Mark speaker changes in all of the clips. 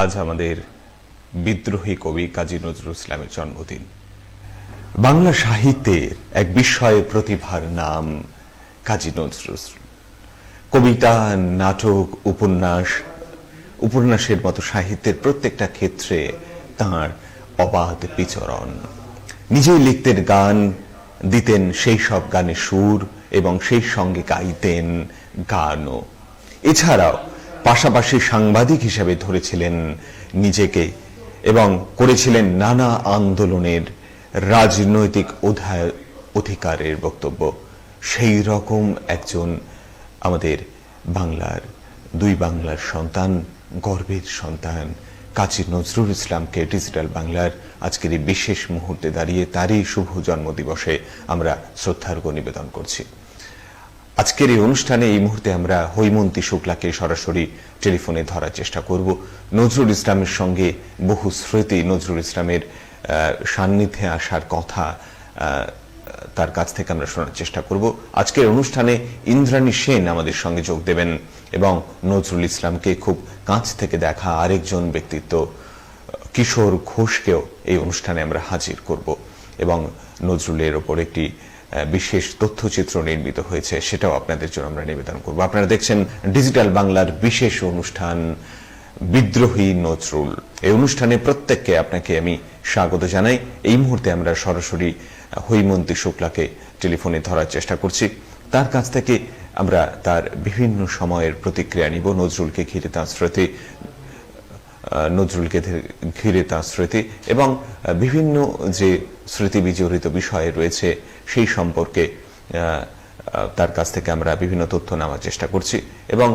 Speaker 1: আজ আমাদের বিদ্রোহী কবি কাজী নজরুল ইসলামের জন্মদিন। বাংলা সাহিত্যের এক বিস্ময় প্রতিভার নাম কাজী নজরুল। কবিতা, নাটক, উপন্যাসের মতো সাহিত্যের প্রত্যেকটা ক্ষেত্রে তাঁর অবাধ বিচরণ। নিজেই লিখতেন গান, দিতেন সেই সব গানে সুর এবং সেই সঙ্গে গাইতেন গানও। এছাড়াও পাশাপাশি সাংবাদিক হিসেবে ধরেছিলেন নিজেকে এবং করেছিলেন নানা আন্দোলনের রাজনৈতিক অধিকারের বক্তব্য। সেই রকম একজন আমাদের দুই বাংলার সন্তান, গর্বের সন্তান কাজী নজরুল ইসলামকে ডিজিটাল বাংলার আজকের এই বিশেষ মুহূর্তে দাঁড়িয়ে তারই শুভ জন্মদিবসে আমরা শ্রদ্ধার্ঘ্য নিবেদন করছি। আজকের এই অনুষ্ঠানে এই মুহূর্তে আমরা হৈমন্তী শুক্লাকে সরাসরি টেলিফোনে ধরার চেষ্টা করব। নজরুল ইসলামের সঙ্গে বহু স্মৃতি, নজরুল ইসলামের সান্নিধ্যে আসার কথা তার কাছ থেকে আমরা শোনার চেষ্টা করব। আজকের অনুষ্ঠানে ইন্দ্রাণী সেন আমাদের সঙ্গে যোগ দেবেন এবং নজরুল ইসলামকে খুব কাছ থেকে দেখা আরেকজন ব্যক্তিত্ব কিশোর ঘোষকেও এই অনুষ্ঠানে আমরা হাজির করব এবং নজরুলের ওপর একটি বিশেষ তথ্যচিত্র নির্মিত হয়েছে, সেটাও আপনাদের জন্য আমরা নিবেদন করব। আপনারা দেখছেন ডিজিটাল বাংলার বিশেষ অনুষ্ঠান বিদ্রোহী নজরুল। এই অনুষ্ঠানে প্রত্যেককে আপনাকে আমি স্বাগত জানাই। এই মুহূর্তে আমরা সরাসরি হৈমন্তী শুক্লাকে টেলিফোনে ধরার চেষ্টা করছি। তার কাছ থেকে আমরা তার বিভিন্ন সময়ের প্রতিক্রিয়া নিব। নজরুলকে ঘিরে তাঁর স্মৃতি এবং বিভিন্ন যে স্মৃতি বিজড়িত বিষয় রয়েছে সেই সম্পর্কে তার কাছ থেকে আমরা বিভিন্ন তথ্য নেওয়ার চেষ্টা করছি এবং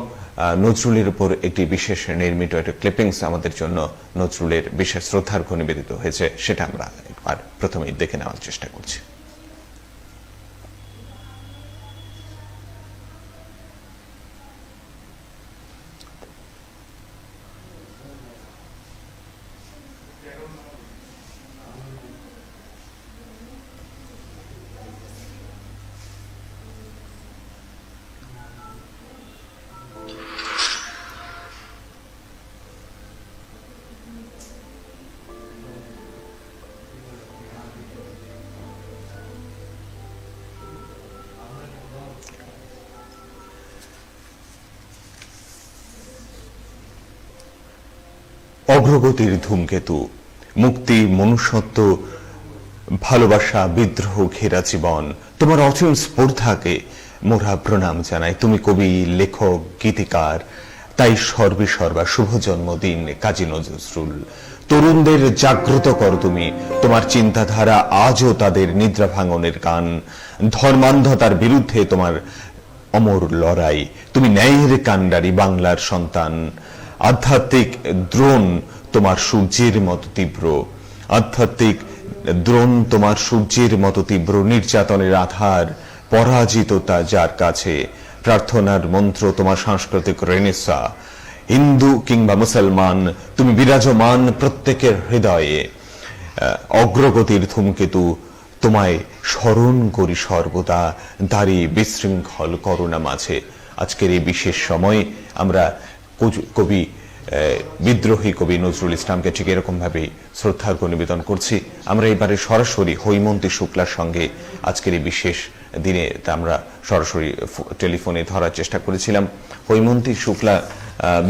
Speaker 1: নজরুলের উপর একটি বিশেষ নির্মিত একটা ক্লিপিংস আমাদের জন্য নজরুলের বিশেষ শ্রদ্ধার্ঘ্য নিবেদিত হয়েছে, সেটা আমরা একবার প্রথমেই দেখে নেওয়ার চেষ্টা করছি। অগ্রগতির ধূমকেতু, মুক্তি, মনুষ্যত্ব, ভালোবাসা, বিদ্রোহ ঘেরা জীবন, তোমার অচল স্পর্ধাকে মোরা প্রণাম জানাই। তুমি কবি, লেখক, গীতিকার, তাই সর্বা শুভ জন্মদিন কাজী নজরুল। তরুণদের জাগ্রত কর তুমি, তোমার চিন্তাধারা আজও তাদের নিদ্রা ভাঙনের গান। ধর্মান্ধতার বিরুদ্ধে তোমার অমর লড়াই, তুমি ন্যায়ের কাণ্ডারি বাংলার সন্তান। আধ্যাত্মিক দ্রোণ তোমার সূর্যের মতো তীব্র, আধ্যাত্মিক দ্রোণ তোমার সূর্যের মতো তীব্র। নির্যাতনের আধার পরাজিততা যার কাছে, প্রার্থনার মন্ত্র তোমার সাংস্কৃতিক রেনেসা। হিন্দু কিংবা মুসলমান তুমি বিরাজমান প্রত্যেকের হৃদয়ে। অগ্রগতির ধূমকেতু, তোমায় স্মরণ করি সর্বদা দাঁড়ি বিশৃঙ্খল করোনা মাঝে। আজকের এই বিশেষ সময় আমরা বিদ্রোহী কবি নজরুল ইসলামকে ঠিক এরকম ভাবে শ্রদ্ধার্ঘ্য নিবেদন করছি। আমরা এবারে সরাসরি হৈমন্তী শুক্লার সঙ্গে আজকের এই বিশেষ দিনে আমরা সরাসরি টেলিফোনে ধরার চেষ্টা করেছিলাম। হৈমন্তী শুক্লা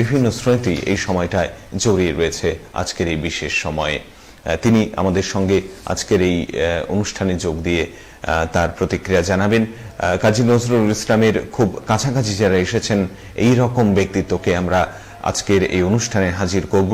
Speaker 1: বিভিন্ন স্মৃতি এই সময়টায় জড়িয়ে রয়েছে আজকের এই বিশেষ সময়ে। তিনি আমাদের সঙ্গে আজকের এই অনুষ্ঠানে যোগ দিয়ে তার প্রতিক্রিয়া জানাবেন। কাজী নজরুল ইসলামের খুব কাছাকাছি যারা এসেছেন এই রকম ব্যক্তিত্বকে আমরা আজকের এই অনুষ্ঠানে হাজির করব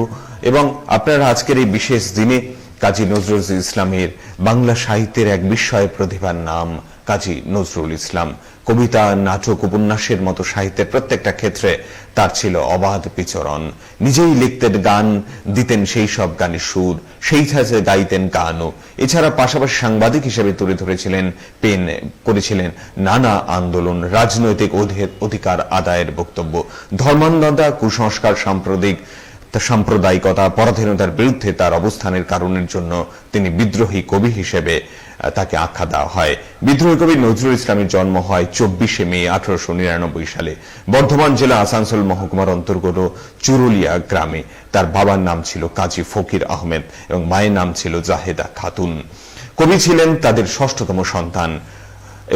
Speaker 1: এবং আপনারা আজকের এই বিশেষ দিনে কাজী নজরুল ইসলামের বাংলা সাহিত্যের এক বিস্ময় প্রতিভার নাম কাজী নজরুল ইসলাম। কবিতা, নাটক, উপন্যাসের মতো সাহিত্যের প্রত্যেকটা ক্ষেত্রে তার ছিল অবাধ বিচরণ। নিজেই লিখতেন গান, দিতেন সেই সব গানে সুর, সেই সাথে গাইতেন গানও। এছাড়া পাশাপাশি সাংবাদিক হিসেবে তুলে ধরেছিলেন করেছিলেন নানা আন্দোলন, রাজনৈতিক অধিকার আদায়ের বক্তব্য। ধর্মান্ধতা, কুসংস্কার, সাম্প্রদায়িকতা, পরাধীনতার বিরুদ্ধে তার অবস্থানের কারণের জন্য তিনি বিদ্রোহী কবি হিসেবে তাকে আখ্যা দেওয়া হয়। বিদ্রোহী কবি নজরুল ইসলামের জন্ম হয় 24শে মে 1899 সালে বর্ধমান জেলা আসানসোল মহকুমার অন্তর্গত চুরুলিয়া গ্রামে। তার বাবার নাম ছিল কাজী ফকির আহমেদ এবং মায়ের নাম ছিল জাহেদা খাতুন। কবি ছিলেন তাদের ষষ্ঠতম সন্তান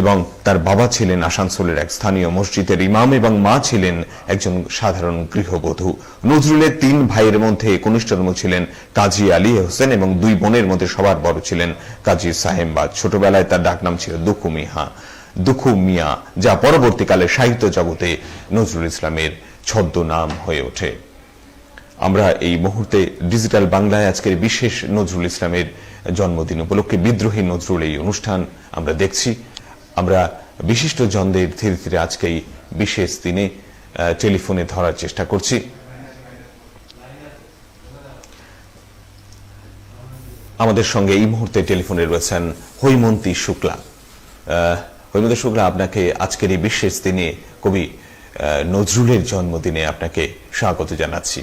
Speaker 1: এবং তার বাবা ছিলেন আসানসোলের এক স্থানীয় মসজিদের ইমাম এবং মা ছিলেন একজন সাধারণ গৃহবধূ। নজরুলের 3 ভাইয়ের মধ্যে কনিষ্ঠতম ছিলেন কাজী আলী হোসেন এবং 2 বোনের মধ্যে সবার বড় ছিলেন কাজী সাহেবা। ছোটবেলায় তার ডাকনাম ছিল দুখু মিয়া, যা পরবর্তীকালে সাহিত্য জগতে নজরুল ইসলামের ছদ্মনাম হয়ে ওঠে। আমরা এই মুহূর্তে ডিজিটাল বাংলায় আজকের বিশেষ নজরুল ইসলামের জন্মদিন উপলক্ষে বিদ্রোহী নজরুল এই অনুষ্ঠান আমরা দেখছি। আমরা বিশিষ্ট জনদের ধীরে ধীরে আজকে এই বিশেষ দিনে টেলিফোনে ধরার চেষ্টা করছি। আমাদের সঙ্গে এই মুহূর্তে টেলিফোনে রয়েছেন হৈমন্তী শুক্লা। হৈমন্তী শুক্লা, আপনাকে আজকের এই বিশেষ দিনে কবি নজরুলের জন্মদিনে আপনাকে স্বাগত জানাচ্ছি।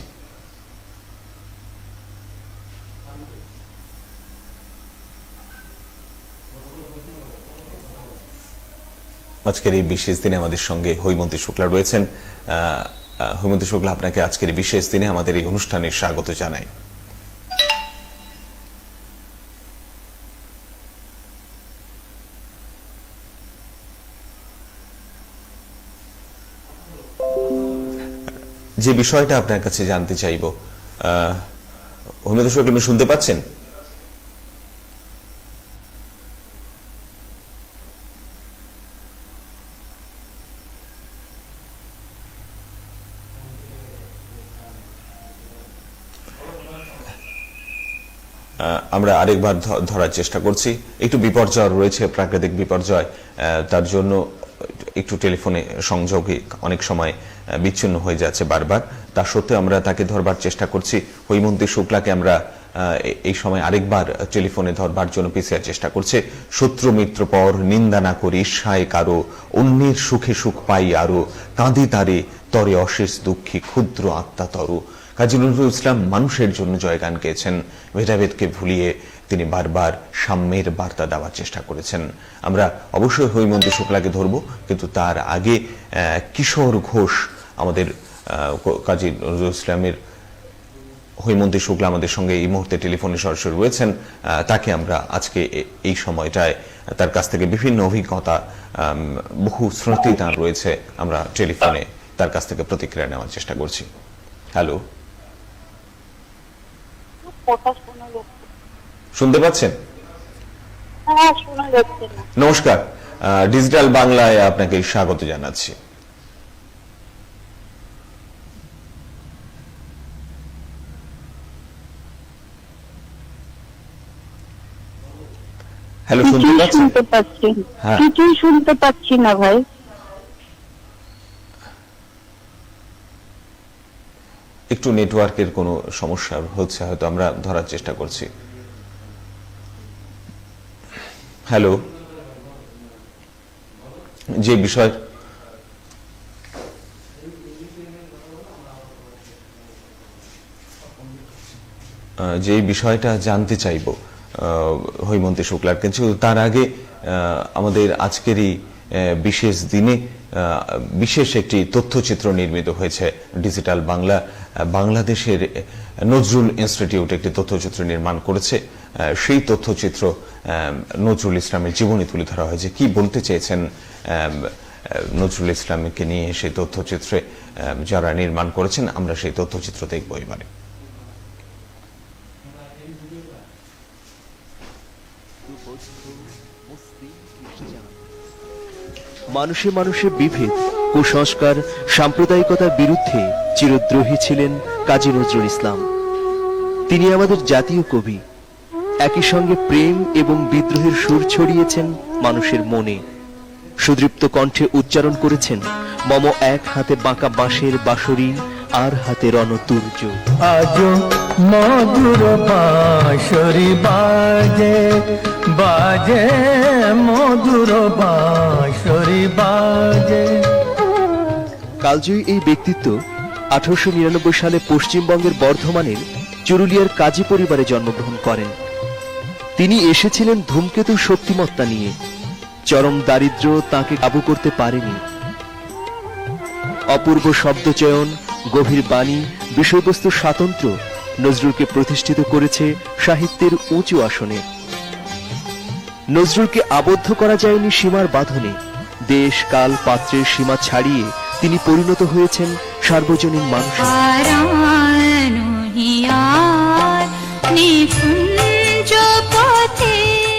Speaker 1: আজকের এই বিশেষ দিনে আমাদের সঙ্গে হৈমন্তী শুক্লা রয়েছেন। হৈমন্তী শুক্লা, আপনাকে আজকের এই বিশেষ দিনে আমাদের এই অনুষ্ঠানে স্বাগত জানাই। যে বিষয়টা আপনার কাছে জানতে চাইব, হৈমন্তী শুক্লা, আপনি শুনতে পাচ্ছেন? আমরা আরেকবার ধরার চেষ্টা করছি। একটু বিপর্যয় রয়েছে, প্রাকৃতিক বিপর্যয়, তার জন্য একটু টেলিফোনে সংযোগে অনেক সময় বিচ্ছিন্ন হয়ে যাচ্ছে বারবার। তা সত্ত্বেও আমরা তাকে ধরবার চেষ্টা করছি। হৈমন্তী শুক্লাকে আমরা এই সময় আরেকবার টেলিফোনে ধরবার জন্য পিছিয়ে চেষ্টা করছে। শত্রু মিত্র পর নিন্দা না করি ঈর্ষায় কারো, অন্যের সুখে সুখ পাই আরো, কাঁদি তারে তরে অশেষ দুঃখী ক্ষুদ্র আত্মা তরু। কাজী নজরুল ইসলাম মানুষের জন্য জয়গান গেয়েছেন। ভেদাভেদকে ভুলিয়ে তিনি বারবার সাম্যের বার্তা দেওয়ার চেষ্টা করেছেন। আমরা অবশ্যই হৈমন্তী শুক্লাকে ধরব, কিন্তু তার আগে কিশোর ঘোষ, আমাদের কাজী নজরুল ইসলামের হৈমন্তী শুক্লা আমাদের সঙ্গে এই মুহূর্তে টেলিফোনে সরাসরি রয়েছেন। তাকে আমরা আজকে এই সময়টায় তার কাছ থেকে বিভিন্ন অভিজ্ঞতা, বহু স্মৃতি তার রয়েছে, আমরা টেলিফোনে তার কাছ থেকে প্রতিক্রিয়া নেওয়ার চেষ্টা করছি। হ্যালো, শুনতে পাচ্ছেন? নমস্কার, ডিজিটাল বাংলায় আপনাকে স্বাগত জানাচ্ছি। হ্যালো, শুনতে পাচ্ছেন?
Speaker 2: কিছুই শুনতে পাচ্ছি না ভাই।
Speaker 1: একটু নেটওয়ার্কের কোনো সমস্যা হচ্ছে, হয়তো আমরা ধরার চেষ্টা করছি। হ্যালো, যে বিষয়টা জানতে চাইব হৈমন্তী শুক্লার, কিন্তু তার আগে আমাদের আজকের এই বিশেষ দিনে বিশেষ একটি তথ্যচিত্র নির্মিত হয়েছে ডিজিটাল বাংলা। বাংলাদেশের নজরুল ইনস্টিটিউট একটি তথ্যচিত্র নির্মাণ করেছে। সেই তথ্যচিত্র নজরুল ইসলামের জীবনী তুলে ধরা হয়েছে। কি বলতে চেয়েছেন নজরুল ইসলামকে নিয়ে সেই তথ্যচিত্রে যারা নির্মাণ করেছেন, আমরা সেই তথ্যচিত্র দেখব এবারে।
Speaker 3: মানুষে মানুষে বিভেদ, কুসংস্কার, সাম্প্রদায়িকতার বিরুদ্ধে চিরদ্রোহী ছিলেন কাজী নজরুল ইসলাম। তিনি আমাদের জাতীয় কবি। একই সঙ্গে প্রেম এবং বিদ্রোহের সুর ছড়িয়েছেন মানুষের মনে। সুদৃপ্ত কণ্ঠে উচ্চারণ করেছেন, মম এক হাতে বাঁকা বাঁশের বাঁশরি, আর হাতে রণতুর্য।
Speaker 4: আজ মধুর বাঁশরি বাজে বাজে, মধুর বাঁশরি বাজে।
Speaker 3: কালজয়ী এই ব্যক্তিত্ব 1899 সালে পশ্চিমবঙ্গের বর্ধমানের চুরুলিয়ার কাজী পরিবারে জন্মগ্রহণ করেন। তিনি এসেছিলেন ধূমকেতুর শক্তিমত্তা নিয়ে। চরম দারিদ্র্য তাকে কাবু করতে পারেনি। অপূর্ব শব্দচয়ন, গভীর বাণী, বিষয়বস্তু স্বাতন্ত্র্য নজরুলকে প্রতিষ্ঠিত করেছে সাহিত্যের উঁচু আসনে। নজরুলকে আবদ্ধ করা যায়নি সীমার বাঁধনে। দেশ, কাল, পাত্রের সীমা ছাড়িয়ে তিনি পরিণত হয়েছেন সার্বজনীন মানুষ।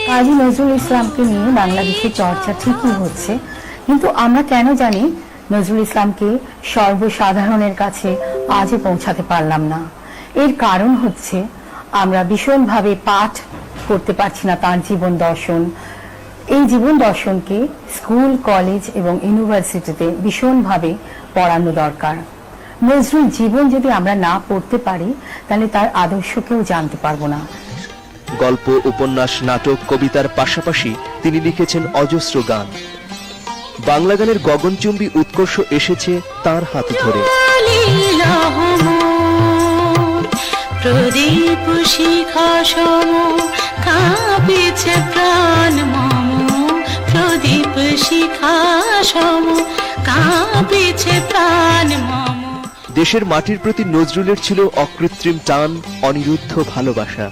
Speaker 5: কাজী নজরুল ইসলামকে নিয়ে বাংলাদেশে চর্চা ঠিকই হচ্ছে, কিন্তু আমরা কেন জানি নজরুল ইসলামকে সর্বসাধারণের কাছে আজও পৌঁছাতে পারলাম না। এর কারণ হচ্ছে আমরা ভীষণভাবে পাঠ করতে পারছি না তার জীবন দর্শন। এই জীবন দর্শনকে স্কুল, কলেজ এবং ইউনিভার্সিটিতে ভীষণভাবে পড়ানো দরকার। নজরুল জীবন যদি আমরা না পড়তে পারি তাহলে তার আদর্শকেও জানতে পারবো না।
Speaker 3: গল্প, উপন্যাস, নাটক, কবিতার পাশাপাশি তিনি লিখেছেন অজস্র গান। বাংলা গানের গগনচুম্বী উৎকর্ষ এসেছে তার হাত ধরে।
Speaker 6: প্রদীপ শিখা সম কাঁপিছে প্রাণ মম, প্রদীপ শিখা সম কাঁপিছে প্রাণ মম।
Speaker 3: দেশের মাটির প্রতি নজরুলের ছিল অকৃত্রিম টান, অনিরুদ্ধ ভালোবাসা।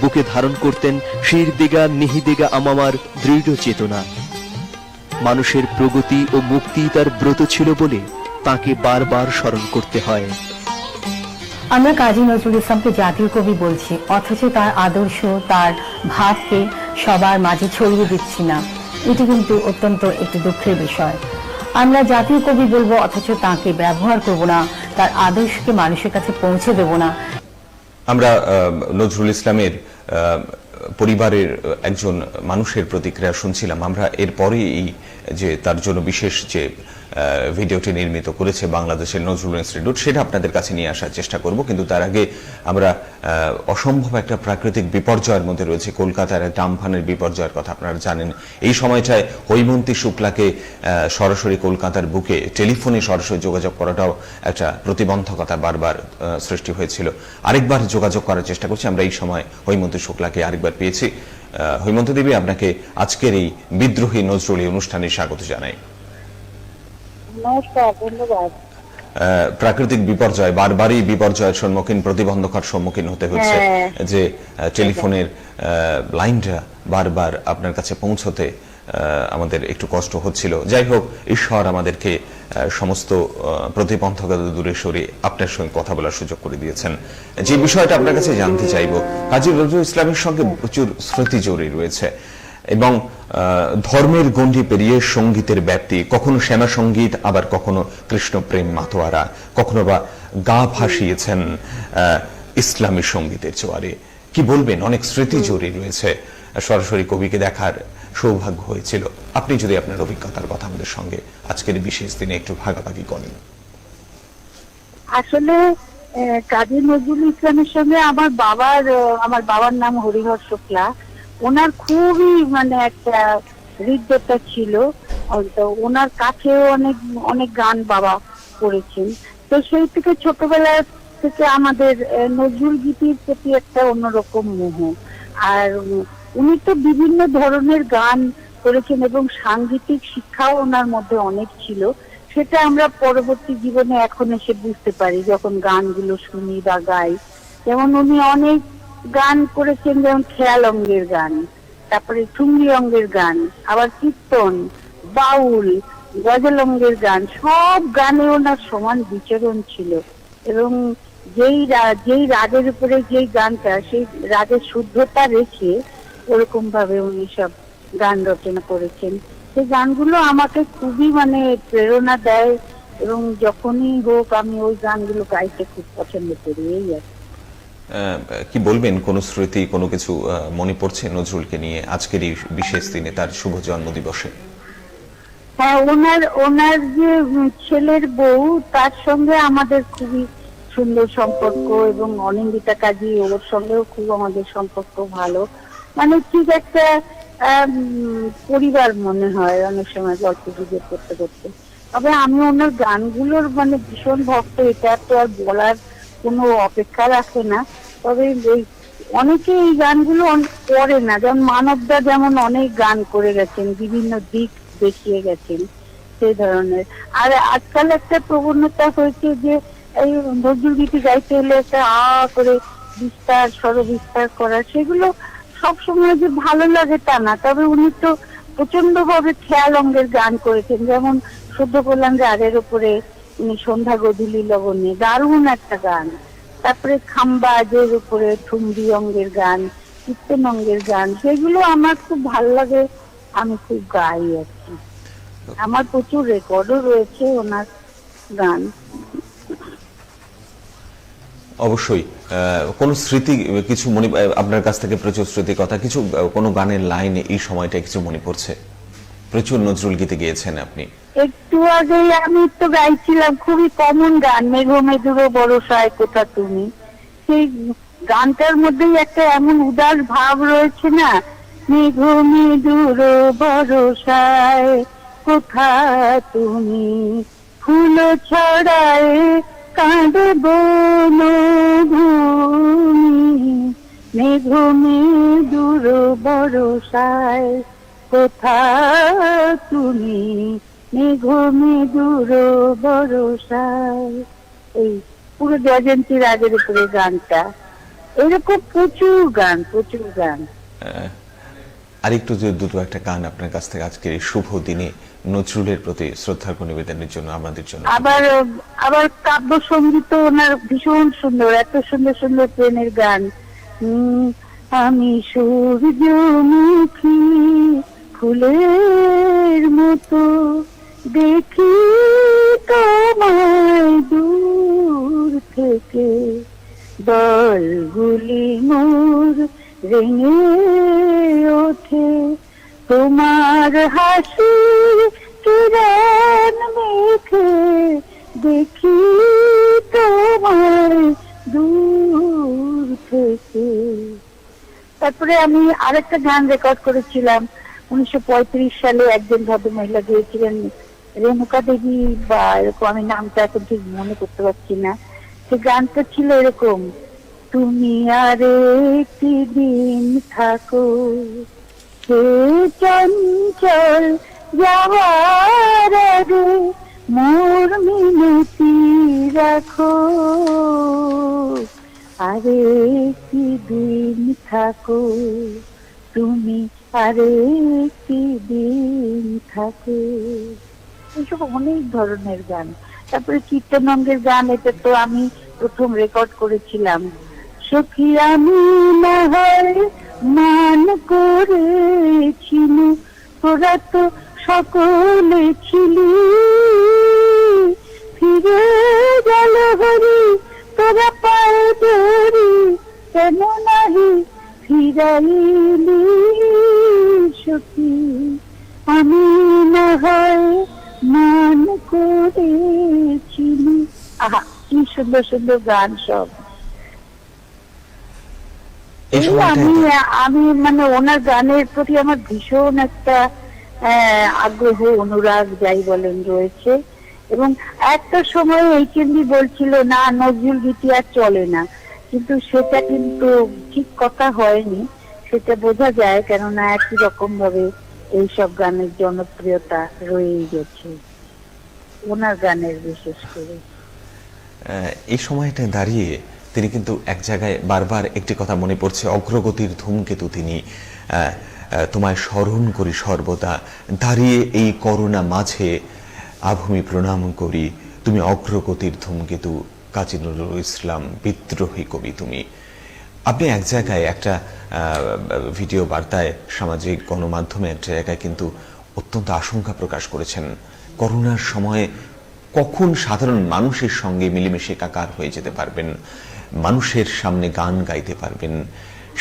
Speaker 3: বুকে ধারণ করতেন শির দিগা নিহিদিগা আমামার দৃঢ় চেতনা। মানুষের প্রগতি ও মুক্তি তার ব্রত ছিল বলে তাকে বারবার স্মরণ করতে হয়।
Speaker 5: আমরা কাজী নজরুল ইসলামকে জাতীয় কবি বলছি, অথচ তার আদর্শ, তার ভাবকে সবার মাঝে ছড়িয়ে দিচ্ছি না। এটি কিন্তু অত্যন্ত একটি দুঃখের বিষয়। আমরা জাতীয় কবি বলবো অথচ তাকে ব্যবহার করব না, তার আদর্শকে মানুষের কাছে পৌঁছে দেব না।
Speaker 1: আমরা নজরুল ইসলামের পরিবারের একজন মানুষের প্রতিক্রিয়া শুনছিলাম। আমরা এরপরেই যে তার জন্য বিশেষ যে ভিডিওটি নির্মিত করেছে বাংলাদেশের নজরুল ইনস্টিটিউট, সেটা আপনাদের কাছে নিয়ে আসার চেষ্টা করব। কিন্তু তার আগে আমরা অসম্ভব একটা প্রাকৃতিক বিপর্যয়ের মধ্যে রয়েছে। কলকাতার একটা আমফানের বিপর্যয়ের কথা আপনারা জানেন। এই সময়টায় হৈমন্তী শুক্লাকে সরাসরি কলকাতার বুকে টেলিফোনে সরাসরি যোগাযোগ করাটাও একটা প্রতিবন্ধকতা বারবার সৃষ্টি হয়েছিল। আরেকবার যোগাযোগ করার চেষ্টা করছি আমরা। এই সময় হৈমন্তী শুক্লাকে আরেকবার পেয়েছি। হৈমন্তী দেবী, আপনাকে আজকের এই বিদ্রোহী নজরুল অনুষ্ঠানে স্বাগত জানাই।
Speaker 2: নমস্কার, ধন্যবাদ।
Speaker 1: প্রাকৃতিক বিপর্যয়, বারবারই বিপর্যয়ের সম্মুখীন, প্রতিবন্ধকার সম্মুখীন হতে হচ্ছে। যে টেলিফোনের লাইনটা বারবার আপনার কাছে পৌঁছতে আমাদের একটু কষ্ট হচ্ছিল। যাই হোক, ঈশ্বর আমাদেরকে সমস্ত প্রতিবন্ধকতা দূরে সরিয়ে আপনার সঙ্গে কথা বলার সুযোগ করে দিয়েছেন। যে বিষয়টা আপনার কাছে জানতে চাইব, কাজী নজরুল ইসলামের সঙ্গে প্রচুর স্মৃতি জড়িয়ে রয়েছে এবং ধর্মের গণ্ডি পেরিয়ে সঙ্গীতের ব্যাপ্তি, কখনো শ্যামা সঙ্গীত, আবার কখনো কৃষ্ণ প্রেম মাতোয়ারা, কখনো বা গা ভাসিয়েছেন ইসলামী সঙ্গীতের জোয়ারে। কি বলবেন, অনেক স্মৃতি জড়িয়ে রয়েছে। সরাসরি কবিকে দেখার সৌভাগ্য হয়েছিল। আপনি যদি আপনার অভিজ্ঞতার কথা আমাদের সঙ্গে আজকের বিশেষ দিনে একটু ভাগাভাগি করেন।
Speaker 2: আসলে কাজী নজরুল ইসলামের সঙ্গে আমার বাবার নাম হরিহর শুক্লা। ওনার খুবই একটা হৃদ্যতা ছিল। তো ওনার কাছেও অনেক গান বাবা করেছেন। তো সেই থেকে ছোটবেলা থেকে আমাদের নজরুল গীতির প্রতি একটা অন্যরকম মোহ। আর উনি তো বিভিন্ন ধরনের গান করেছেন এবং সাংগীতিক শিক্ষাও ওনার মধ্যে অনেক ছিল। সেটা আমরা পরবর্তী জীবনে এখন এসে বুঝতে পারি যখন গানগুলো শুনি বা গাই। যেমন উনি অনেক গান করেছেন, যেমন খেয়াল অঙ্গের গান, তারপরে ঠুমরি অঙ্গের গান, আবার কীর্তন, বাউল, গজল অঙ্গের গান, সব গানে ওনার সমান বিচরণ ছিল। এবং যেই রাগের উপরে যেই গানটা, সেই রাগের শুদ্ধতা রেখে ওরকম ভাবে উনি সব গান রচনা করেছেন। সেই গানগুলো আমাকে খুবই প্রেরণা দেয় এবং যখনই হোক আমি ওই গানগুলো গাইতে খুব পছন্দ করি। এই আর
Speaker 1: কি বলবেন, কোন স্মৃতি, কোনো কিছু মনে পড়ছে নজরুলকে নিয়ে আজকের এই বিশেষ দিনে, তার শুভ জন্মদিবসে?
Speaker 2: হ্যাঁ, ওনার যে ছেলের বউ, তার সঙ্গে আমাদের খুবই সুন্দর সম্পর্ক এবং অনিন্দিতা কাজী, ওর সঙ্গেও খুব আমাদের সম্পর্ক ভালো। ঠিক একটা পরিবার মনে হয় অনেক সময় গল্প গুজব করতে করতে। তবে আমি ওনার গানগুলোর ভীষণ ভক্ত, এটা তো আর বলার কোনো অপেক্ষা রাখে না। তবে অনেকে এই গানগুলো করে না, যেমন মানবদা যেমন অনেক গান করে গেছেন, বিভিন্ন দিক দেখিয়ে গেছেন সেই ধরনের। আর আজকাল একটা প্রবণতা হয়েছে যে এই নজরুল গীতি গাইতে হলে একটা করে বিস্তার স্বরবিস্তার করা, সেগুলো সবসময় যে ভালো লাগে তা না। তবে উনি তো প্রচন্ড ভাবে খেয়াল অঙ্গের গান করেছেন, যেমন সদ্য করলাম রাগের উপরে উনি সন্ধ্যা গধূলি লবণে, দারুণ একটা গান। তারপরে খাম্বাজের উপরে ঠুমরি অঙ্গের গান, কীর্তন অঙ্গের গান, সেগুলো আমার খুব ভালো লাগে, আমি খুব গাই আর কি। আমার প্রচুর রেকর্ডও রয়েছে ওনার গান।
Speaker 1: অবশ্যই কোন স্মৃতি কিছু মনে আপনার কাছ থেকে প্রচুর স্মৃতির কথা, কিছু কোন গানের লাইনে এই সময়টা কিছু মনে পড়ছে? প্রচুর নজরুল গীতে গিয়েছেন আপনি।
Speaker 2: একটু আগে আমি তো গাইছিলাম খুবই কমন গান, মেঘ মেঘুর বরসায় কোথা তুমি। সেই গানটার মধ্যেই একটা এমন উদাস ভাব রয়েছে না, মেঘ মেঘুর বরসায় কোথা তুমি, ফুল ছড়ায় কাঁদে বনভূমি, মেঘ মেঘুর বরসায় কোথা তুমি, মেঘ মেঘুর বরসায়। এই পুরো জয়ন্তী রাগের উপরে গানটা, এরকম প্রচুর গান।
Speaker 1: আরেকটু যে দুটো একটা গান আপনার কাছ থেকে আজকের এই শুভ দিনে নজরুলের প্রতি শ্রদ্ধার্ঘ নিবেদনের জন্য আমাদের জন্য।
Speaker 2: আবার কাব্য সঙ্গীত ওনার ভীষণ সুন্দর, এত সুন্দর সুন্দর প্রেমের গান। আমি সূর্যমুখী ফুলের মতো দেখি তোমায় দূর থেকে, দলগুলি মোর রেঙে ওঠে, তোমার হাসি কিরণ মেখে দেখি তোমায় দূর থেকে। তারপরে আমি আরেকটা গান রেকর্ড করেছিলাম 1935 সালে, একজন ভদ্রমহিলা গিয়েছিলেন, রেণুকা দেবী বা এরকম, আমি নামটা এখন ঠিক মনে করতে পারছি না। সে গানটা ছিল এরকম, তুমি আর একটি দিন থাকো, সে চঞ্চল যাওয়ার আগে মোর মিনতি রাখো, আর একটি দিন থাকো তুমি, আর একটি দিন থাকো। এইসব অনেক ধরনের গান। তারপরে কীর্তন অঙ্গের গান, এটা তো আমি প্রথম রেকর্ড করেছিলাম। সখী আমি না হয় মান করেছিল, তোরা তো সকলে ছিলি, ফিরে গেল হরি তোরা পায়ে ধরি, কেন নাহি ফিরাইলি সখী, আমি না হয় মান করেছিলি। আহা, কি সুন্দর সুন্দর গান সব। আমি মানে ওনার গানের প্রতি আমার ভীষণ একটা আগ্রহ, অনুরাগ যাই বলেন রয়েছে। এবং একটা সময় এইচএনডি বলছিল না নজরুল গীতি আর চলে না, কিন্তু সেটা কিন্তু ঠিক কথা হয়নি, সেটা বোঝা যায়, কেননা একই রকম ভাবে এইসব গানের জনপ্রিয়তা রয়েই গেছে ওনার গানের, বিশেষ করে
Speaker 1: এই সময়টা দাঁড়িয়ে তিনি কিন্তু এক জায়গায় বারবার একটি কথা মনে পড়ছে, অগ্রগতির ধূমকেতু তিনি, তোমায় স্মরণ করি সর্বদা, দাঁড়িয়ে এই করোনা মাঝে আভূমি প্রণাম করি, তুমি অগ্রগতির ধূমকেতু, কাজী নজরুল ইসলাম বিদ্রোহী কবি তুমি। আপনি এক জায়গায় একটা ভিডিও বার্তায় সামাজিক গণমাধ্যমে এক জায়গায় কিন্তু অত্যন্ত আশঙ্কা প্রকাশ করেছেন, করোনার সময়ে কখন সাধারণ মানুষের সঙ্গে মিলেমিশে একাকার হয়ে যেতে পারবেন, মানুষের সামনে গান গাইতে পারবেন,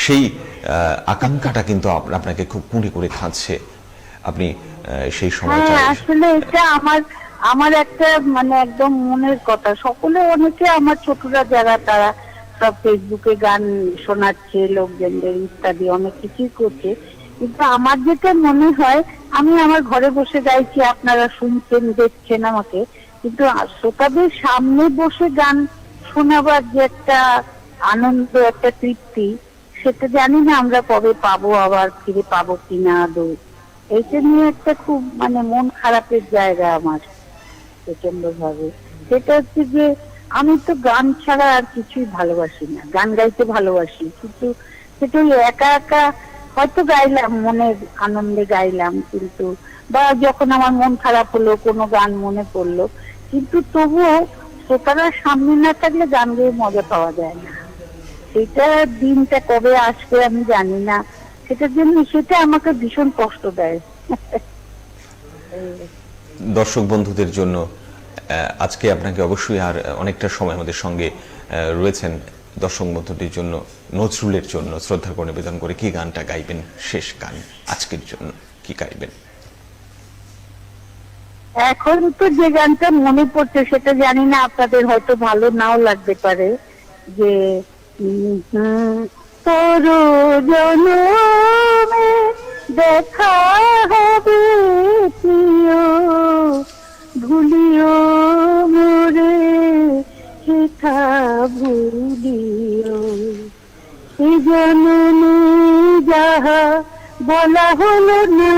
Speaker 1: সেই আকাঙ্ক্ষাটা কিন্তু আপনাকে খুব কুঁড়ে করে খাচ্ছে। আপনি সেই সময়টা,
Speaker 2: আসলে এটা আমার একটা মানে একদম মনের কথা। সকলে, অনেকে আমার ছোটরা যারা, তারা সব ফেসবুকে গান শোনাচ্ছে লোকজনদের ইত্যাদি অনেক কিছুই করছে, কিন্তু আমার যেটা মনে হয়, আমি আমার ঘরে বসে গাইছি, আপনারা শুনছেন দেখছেন আমাকে, কিন্তু শ্রোতাদের সামনে বসে গান শোনাবার যে একটা আনন্দ, একটা তৃপ্তি, সেটা জানি না আমরা কবে পাবো, আবার ফিরে পাবো কিনা আদৌ। এইটা নিয়ে একটা খুব মানে মন খারাপের জায়গা আমার প্রচন্ড ভাবে। সেটা হচ্ছে যে আমি তো গান ছাড়া আর কিছুই ভালোবাসি না, গান গাইতে ভালোবাসি, কিন্তু সেটা ওই একা একা হয়তো গাইলাম, মনের আনন্দে গাইলাম, কিন্তু বা যখন আমার মন খারাপ হলো কোনো গান মনে পড়লো, কিন্তু তবুও শ্রোতারা সামনে না থাকলে গান গেয়ে মজা পাওয়া যায় না। সেটা দিনটা কবে আসবে আমি জানি না, সেটার জন্য সেটা আমাকে ভীষণ কষ্ট দেয়।
Speaker 1: দর্শক বন্ধুদের জন্য আজকে আপনাকে অবশ্যই আর অনেকটা সময় আমাদের সঙ্গে রয়েছেন, দর্শক বন্ধুদের জন্য নজরুলের জন্য শ্রদ্ধা করে নিবেদন করে কি গানটা গাইবেন, শেষ গান আজকের জন্য কি গাইবেন?
Speaker 2: এখন তো যে গানটা মনে পড়ছে সেটা জানি না, আপনাদের হয়তো ভালো নাও লাগতে পারে, যে তোর জনমে দেখা হবে প্রিয়, ভুলিও মোরে সেটা ভুলিও, এ জনমে যাহা বলা হলো না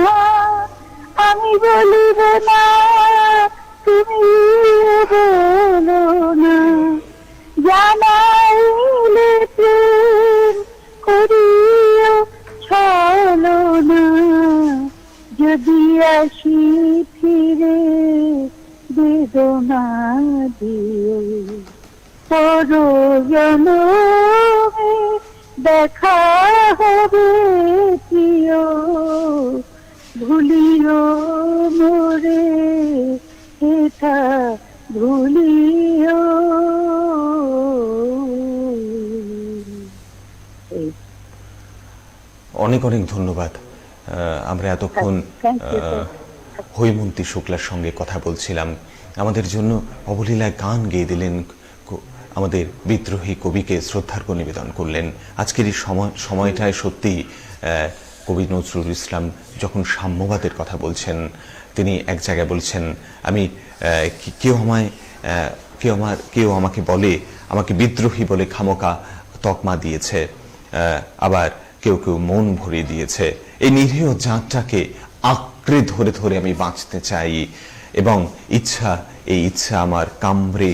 Speaker 2: আমি বলিব না, তুমি বলো না, জানাইলে প্রেম করিও ছলো না, যদি আসি ফিরে বেদনা দিও, পরজনমে দেখা হবে প্রিয়, ভুলিও মোরে এটা ভুলিও।
Speaker 1: অনেক অনেক ধন্যবাদ। আমরা এতক্ষণ হৈমন্তী শুক্লার সঙ্গে কথা বলছিলাম, আমাদের জন্য অবলীলায় গান গেয়ে দিলেন, আমাদের বিদ্রোহী কবিকে শ্রদ্ধার্ঘ্য নিবেদন করলেন। আজকের এই সময়টায় সত্যি কবি নজরুল ইসলাম যখন সাম্যবাদের কথা বলছেন, তিনি এক জায়গায় বলছেন, আমি কেউ আমাকে বলে, আমাকে বিদ্রোহী বলে খামোকা তকমা দিয়েছে, আবার কেউ কেউ মন ভরিয়ে দিয়েছে, এই নিরীহ জাতটাকে আঁকড়ে ধরে ধরে আমি বাঁচতে চাই, এবং এই ইচ্ছা আমার কামড়ে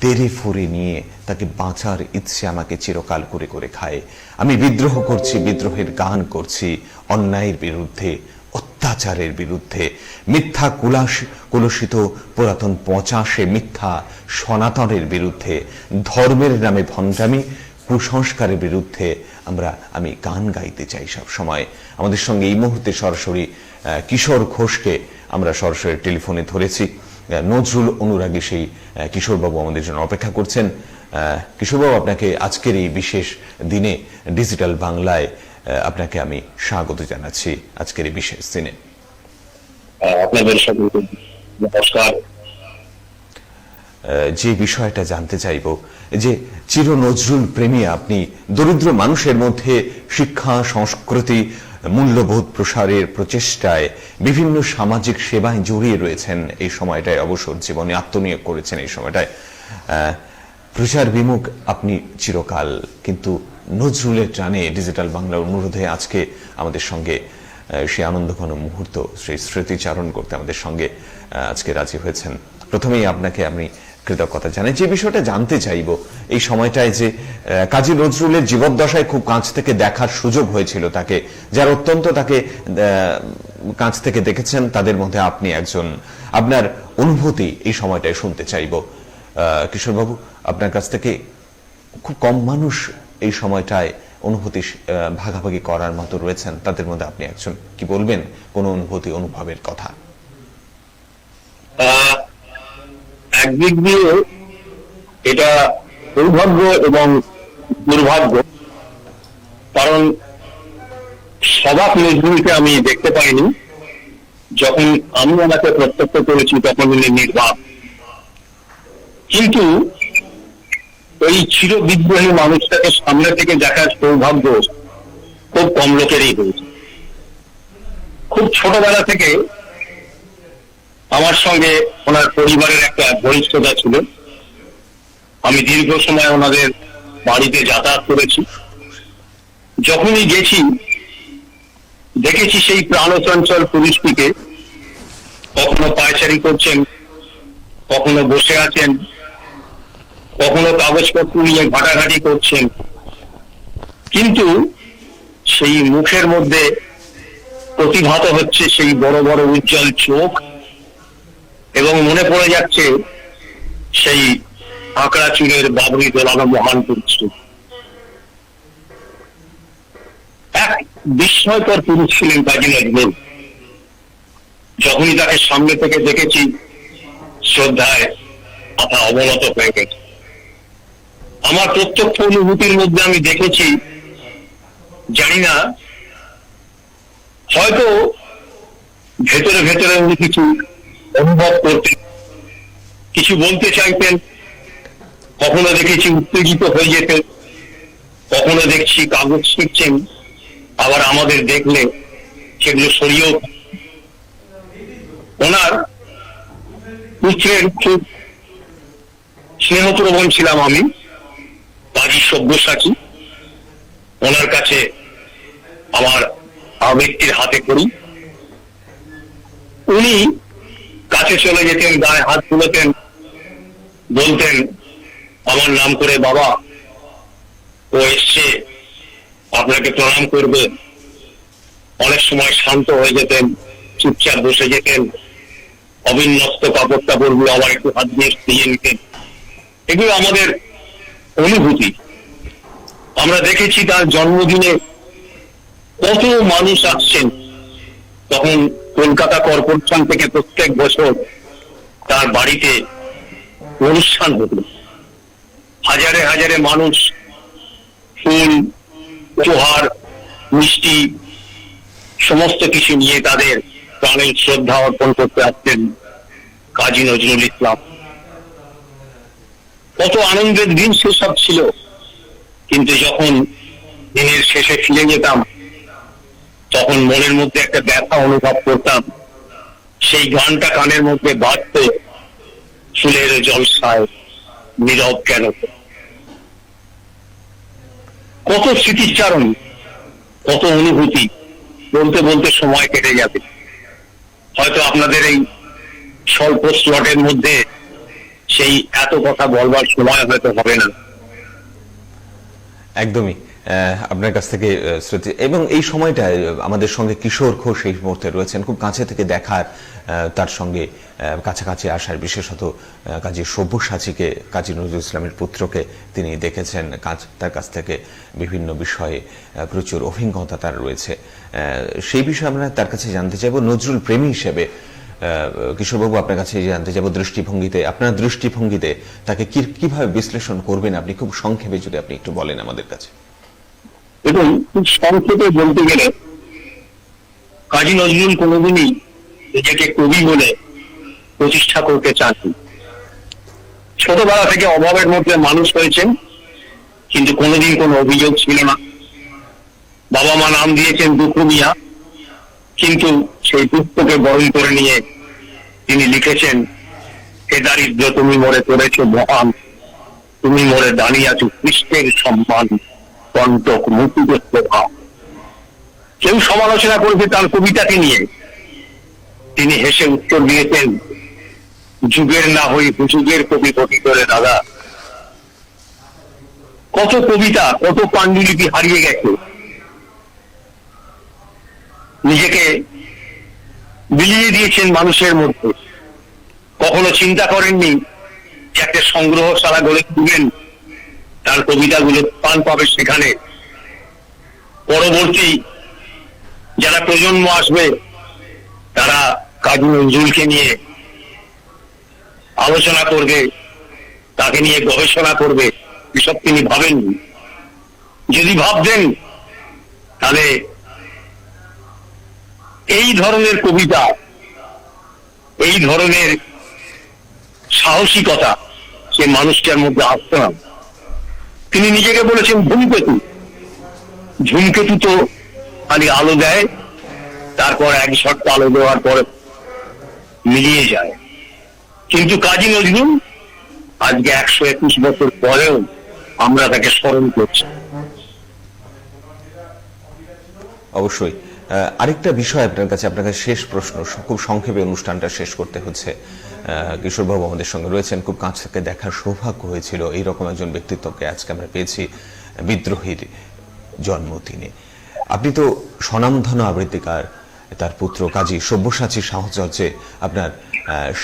Speaker 1: তেরে ফুরে নিয়ে তাকে বাঁচার ইচ্ছে আমাকে চিরকাল করে করে খায়। আমি বিদ্রোহ করছি, বিদ্রোহের গান করছি, অন্যায়ের বিরুদ্ধে, অত্যাচারের বিরুদ্ধে, মিথ্যা কুলসিত পুরাতন পচাশে মিথ্যা সনাতনের বিরুদ্ধে, ধর্মের নামে ভণ্ডামি, কুসংস্কারের বিরুদ্ধে আমি গান গাইতে চাই সব সময়। আমাদের সঙ্গে এই মুহূর্তে সরাসরি কিশোর ঘোষকে আমরা সরাসরি টেলিফোনে ধরেছি। নজরুল অনুরাগী সেই কিশোরবাবু আমাদের জন্য অপেক্ষা করছেন। কিশোরবাবু, আপনাকে আজকের এই বিশেষ দিনে ডিজিটাল বাংলায় আপনাকে আমি স্বাগত জানাচ্ছি। আজকের এই বিশেষ দিনে
Speaker 7: আপনাদের সকলকে নমস্কার।
Speaker 1: যে বিষয়টা জানতে চাইব, যে চির নজরুল প্রেমী আপনি, দরিদ্র মানুষের মধ্যে শিক্ষা, সংস্কৃতি, মূল্যবোধ প্রসারের প্রচেষ্টায় বিভিন্ন সামাজিক সেবায় জড়িয়ে রয়েছেন। এই সময়টায় অবসর জীবনে আত্মনিয়োগ করেছেন। এই সময়টায় প্রচার বিমুখ আপনি চিরকাল, কিন্তু নজরুলের টানে ডিজিটাল বাংলার অনুরোধে আজকে আমাদের সঙ্গে সেই আনন্দঘন মুহূর্ত, সেই স্মৃতিচারণ করতে আমাদের সঙ্গে আজকে রাজি হয়েছেন। প্রথমেই আপনাকে আমি কৃতজ্ঞতা জানাই। যে বিষয়টা জানতে চাইব, এই সময়টায় যে কাজী নজরুলের জীবদ্দশায় খুব কাছ থেকে দেখার সুযোগ হয়েছিল তাকে, যারা অত্যন্ত তাকে কাছ থেকে দেখেছেন, তাদের মধ্যে আপনি একজন। আপনার অনুভূতি এই সময়টায় শুনতে চাইব। কিশোরবাবু, আপনার কাছ থেকে খুব কম মানুষ এই সময়টায় অনুভূতি ভাগাভাগি করার মতো রয়েছেন, তাদের মধ্যে আপনি একজন। কি বলবেন কোন অনুভূতি, অনুভবের কথা?
Speaker 7: একদিক দিয়ে এটা সৌভাগ্য এবং দুর্ভাগ্য, কারণ সবাক নজরুলকে আমি দেখতে পাইনি। যখন আমি ওনাকে প্রত্যক্ষ করেছি তখন উনি নির্বাক, কিন্তু ওই চির বিদ্রোহী মানুষটাকে সামনে থেকে দেখার সৌভাগ্য খুব কম লোকেরই হয়েছে। খুব ছোটবেলা থেকে আমার সঙ্গে ওনার পরিবারের একটা ঘনিষ্ঠতা ছিল। আমি দীর্ঘ সময় ওনাদের বাড়িতে যাতায়াত করেছি। যখনই গেছি দেখেছি সেই প্রাণচঞ্চল পুরুষটিকে কখনো পায়চারি করছেন, কখনো বসে আছেন, কখনো কাগজপত্র নিয়ে ঘাটাঘাটি করছেন, কিন্তু সেই মুখের মধ্যে প্রতিভাত হচ্ছে সেই বড় বড় উজ্জ্বল চোখ, এবং মনে পড়ে যাচ্ছে সেই আঁকড়া চুলের বাবরি দোলানো মহান পুরুষ। এক বিস্ময়কর পুরুষ ছিলেন কাজী নজরুল। যখনই তাকে সামনে থেকে দেখেছি শ্রদ্ধায় মাথা অবনত হয়ে গেছে। আমার প্রত্যক্ষ অনুভূতির মধ্যে আমি দেখেছি, জানি না হয়তো ভেতরে ভেতরে উনি কিছু অনুভব করতেন, কিছু বলতে চাইতেন। কখনো দেখেছি উত্তেজিত হয়ে যেতেন, কখনো দেখছি কাগজ শিখছেন, আবার আমাদের দেখলে সেগুলো সরিয়েও। ওনার পুত্রের খুব স্নেহপ্রবণ ছিলাম আমি, কাজী সব্যসাচী। ওনার কাছে আমার আবৃত্তির হাতে করি। উনি কাছে চলে যেতেন, গায়ে হাত তুলতেন, বলতেন আমার নাম করে, বাবা ও এসছে, আপনাকে প্রণাম করবে। অনেক সময় শান্ত হয়ে যেতেন, চুপচাপ বসে যেতেন, অবিন্যস্ত কাপড় টাপড়গুলো আবার একটু হাত দিয়ে দিয়ে নিতেন। এগুলো আমাদের অনুভূতি। আমরা দেখেছি তার জন্মদিনে কত মানুষ আসছেন। তখন কলকাতা কর্পোরেশন থেকে প্রত্যেক বছর তার বাড়িতে অনুষ্ঠান হতো। হাজারে হাজারে মানুষ ফুল, উপহার, মিষ্টি সমস্ত কিছু নিয়ে তাদের প্রাণের শ্রদ্ধা অর্পণ করতে আসতেন কাজী নজরুল ইসলাম। কত আনন্দের দিন সেসব ছিল। কিন্তু যখন দিনের শেষে ফিরে যেতাম, তখন মনের মধ্যে একটা ব্যথা অনুভব করতাম। সেই গানটা কানের মধ্যে বাজত, ফুলের জলসায় নীরব কেন। কত স্মৃতিচারণ, কত অনুভূতি, বলতে বলতে সময় কেটে যাবে। হয়তো আপনাদের এই স্বল্প স্লটের মধ্যে সেই এত কথা বলবার সময় হয়তো হবে না।
Speaker 1: একদমই আপনার কাছ থেকে শ্রুতি, এবং এই সময়টায় আমাদের সঙ্গে কিশোর ঘোষ এই মুহূর্তে রয়েছেন। খুব কাছে থেকে দেখার, তার সঙ্গে কাছাকাছি আসার, বিশেষত কাজী সব্যসাচীকে, কাজী নজরুল ইসলামের পুত্রকে তিনি দেখেছেন। তার কাছ থেকে বিভিন্ন বিষয়ে প্রচুর অভিজ্ঞতা তার রয়েছে। সেই বিষয়ে আমরা তার কাছে জানতে চাইব। নজরুল প্রেমী হিসেবে কিশোরবাবু আপনার কাছে জানতে চাইব, দৃষ্টিভঙ্গিতে, আপনার দৃষ্টিভঙ্গিতে তাকে কিভাবে বিশ্লেষণ করবেন আপনি, খুব সংক্ষেপে যদি আপনি একটু বলেন আমাদের কাছে।
Speaker 7: এবং খুব সংক্ষেপে বলতে গেলে, কাজী নজরুল কোনোদিনই নিজেকে কবি বলে প্রতিষ্ঠা করতে চান। ছোটবেলা থেকে অভাবের মধ্যে মানুষ হয়েছেন, কিন্তু কোনোদিন কোনো অভিযোগ ছিল না। বাবা মা নাম দিয়েছেন দুঃখ মিয়া, কিন্তু সেই দুঃখকে বরণ করে নিয়ে তিনি লিখেছেন, হে দারিদ্র তুমি মোরে করেছ মহান, তুমি মোরে দাঁড়িয়ে আছো কৃষ্ণের সম্মান, কণ্টক মুকুটের প্রভাব। কেউ সমালোচনা করেছে তার কবিতাকে নিয়ে, তিনি হেসে উত্তর দিয়েছেন, যুগের না হই হুজুগের কবি কবি করে দাদা। কত কবিতা, কত পাণ্ডুলিপি হারিয়ে গেছে। নিজেকে বিলিয়ে দিয়েছেন মানুষের মধ্যে। কখনো চিন্তা করেননি যে একটা সংগ্রহশালা গড়ে তুলবেন, তার কবিতাগুলো স্থান পাবে সেখানে। পরবর্তী যারা প্রজন্ম আসবে তারা কাজী নজরুলকে নিয়ে আলোচনা করবে, তাকে নিয়ে গবেষণা করবে। এসব তিনি ভাবেননি। যদি ভাবতেন তাহলে এই ধরনের কবিতা, এই ধরনের সাহসিকতা সে মানুষটার মধ্যে আসতো না। তিনি নিজেকে বলেছেন ধূমকেতু। ধূমকেতু তো খালি আলো দেয়, তারপর এক ঝট আলো দেওয়ার পর মিলিয়ে যায়। কিন্তু কাজী নজরুল আজকে 121 বছর পরেও আমরা তাকে স্মরণ করছি।
Speaker 1: অবশ্যই। আরেকটা বিষয় আপনার কাছে শেষ প্রশ্ন, খুব সংক্ষেপে অনুষ্ঠানটা শেষ করতে হচ্ছে। কিশোরবাবু আমাদের সঙ্গে রয়েছেন, খুব কাছ থেকে দেখার সৌভাগ্য হয়েছিল এইরকম একজন ব্যক্তিত্বকে আজকে আমরা পেয়েছি বিদ্রোহীর জন্মদিনে। আপনি তো স্বনামধন্য আবৃত্তিকার, তার পুত্র কাজী সব্যসাচী সাহচর্যে আপনার